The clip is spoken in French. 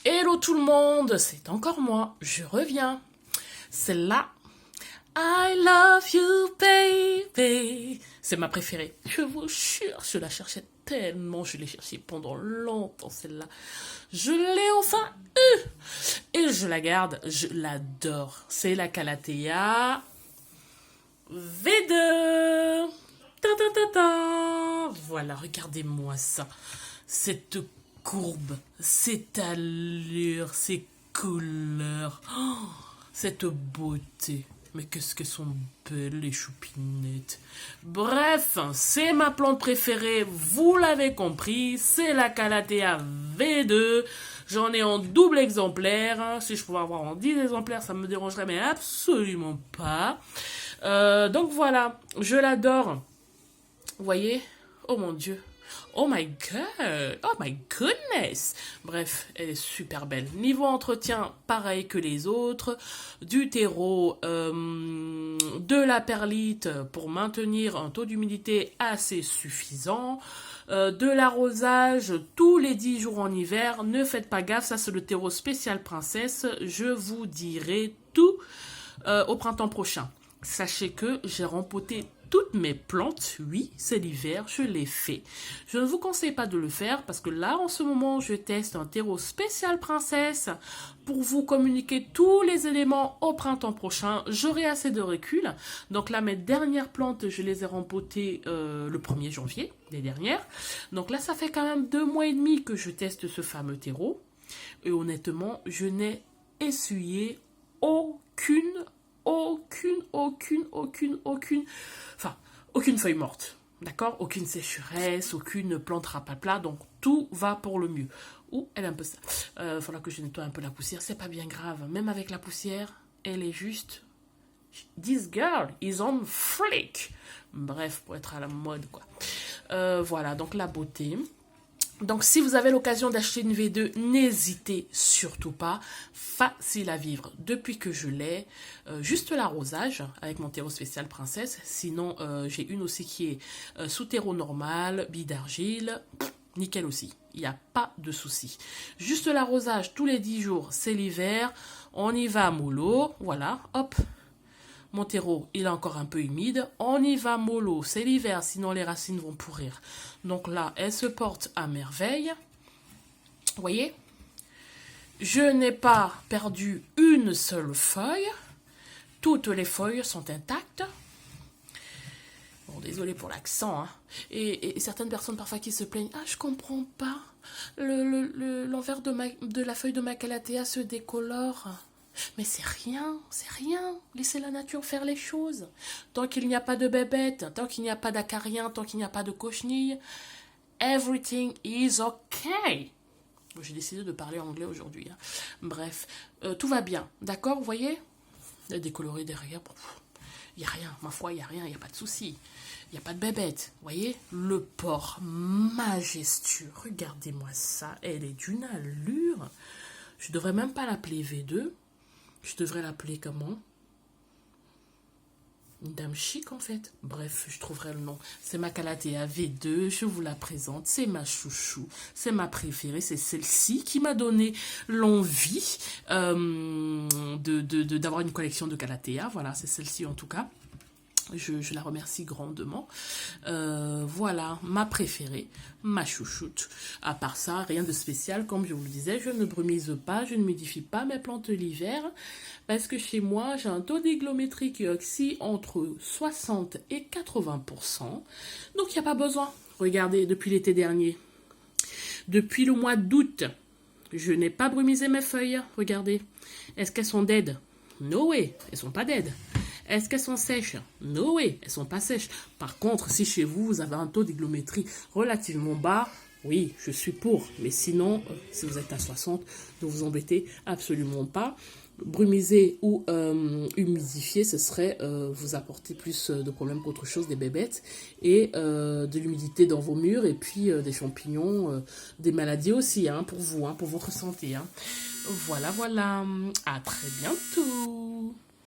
Hello tout le monde, c'est encore moi, je reviens. C'est là. I love you baby. C'est ma préférée. Je vous jure, je la cherchais tellement, je l'ai cherchée pendant longtemps celle-là. Je l'ai enfin eue. Et je la garde, je l'adore. C'est la Calathea V2. Ta ta ta ta. Voilà, regardez-moi ça. Cette courbe, cette allure, ces couleurs, oh, cette beauté. Mais qu'est-ce que sont belles les choupinettes. Bref, c'est ma plante préférée, vous l'avez compris, c'est la Calathea V2. J'en ai en double exemplaire. Si je pouvais avoir en 10 exemplaires, ça me dérangerait, mais absolument pas. Donc voilà, je l'adore. Vous voyez? Oh mon Dieu. Oh my god, oh my goodness. Bref, elle est super belle. Niveau entretien, pareil que les autres. Du terreau, de la perlite pour maintenir un taux d'humidité assez suffisant. De l'arrosage tous les 10 jours en hiver. Ne faites pas gaffe, ça c'est le terreau spécial princesse. Je vous dirai tout au printemps prochain. Sachez que j'ai rempoté toutes mes plantes, oui, c'est l'hiver, je l'ai fait. Je ne vous conseille pas de le faire parce que là, en ce moment, je teste un terreau spécial princesse pour vous communiquer tous les éléments au printemps prochain. J'aurai assez de recul. Donc là, mes dernières plantes, je les ai rempotées le 1er janvier, les dernières. Donc là, ça fait quand même 2 mois et demi que je teste ce fameux terreau. Et honnêtement, je n'ai essuyé aucune feuille morte, d'accord? Aucune sécheresse, aucune plante rapapla, donc tout va pour le mieux. Ouh, elle est un peu ça. Faudra que je nettoie un peu la poussière, c'est pas bien grave. Même avec la poussière, elle est juste... This girl is on flick. Bref, pour être à la mode, quoi. Voilà, donc la beauté. Donc, si vous avez l'occasion d'acheter une V2, n'hésitez surtout pas. Facile à vivre depuis que je l'ai. Juste l'arrosage avec mon terreau spécial princesse. Sinon, j'ai une aussi qui est sous terreau normal, bille d'argile. Nickel aussi. Il n'y a pas de souci. Juste l'arrosage tous les 10 jours, c'est l'hiver. On y va mollo. Voilà, hop. Mon terreau, il est encore un peu humide. On y va mollo, c'est l'hiver, sinon les racines vont pourrir. Donc là, elle se porte à merveille. Vous voyez? Je n'ai pas perdu une seule feuille. Toutes les feuilles sont intactes. Bon, désolé pour l'accent. Hein. Et certaines personnes parfois qui se plaignent. Ah, je comprends pas. L'envers de la feuille de ma Calathea se décolore. Mais c'est rien, c'est rien. Laissez la nature faire les choses. Tant qu'il n'y a pas de bébête, tant qu'il n'y a pas d'acariens, tant qu'il n'y a pas de cochenilles, everything is okay. J'ai décidé de parler anglais aujourd'hui. Hein. Bref, tout va bien, d'accord, vous voyez? Il y a décoloré derrière. Il n'y a rien, ma foi, il n'y a rien, il n'y a pas de souci. Il n'y a pas de bébête, vous voyez? Le porc majestueux, regardez-moi ça, elle est d'une allure. Je ne devrais même pas l'appeler V2. Je devrais l'appeler comment? Une dame chic en fait. Bref, je trouverai le nom. C'est ma Calathea V2, je vous la présente. C'est ma chouchou, c'est ma préférée. C'est celle-ci qui m'a donné l'envie d'avoir une collection de Calathea. Voilà, c'est celle-ci en tout cas. Je la remercie grandement. Voilà, ma préférée, ma chouchoute. À part ça, rien de spécial. Comme je vous le disais, je ne brumise pas, je ne modifie pas mes plantes l'hiver. Parce que chez moi, j'ai un taux d'hygrométrie qui oscille entre 60 et 80%. Donc, il n'y a pas besoin. Regardez, depuis l'été dernier. Depuis le mois d'août, je n'ai pas brumisé mes feuilles. Regardez. Est-ce qu'elles sont dead? No way, elles sont pas dead. Est-ce qu'elles sont sèches? No way, elles sont pas sèches. Par contre, si chez vous, vous avez un taux d'hygrométrie relativement bas, oui, je suis pour. Mais sinon, si vous êtes à 60, ne vous embêtez absolument pas. Brumiser ou humidifier, ce serait vous apporter plus de problèmes qu'autre chose, des bébêtes, et de l'humidité dans vos murs, et puis des champignons, des maladies aussi, hein, pour vous, hein, pour votre santé. Hein. Voilà, voilà. À très bientôt.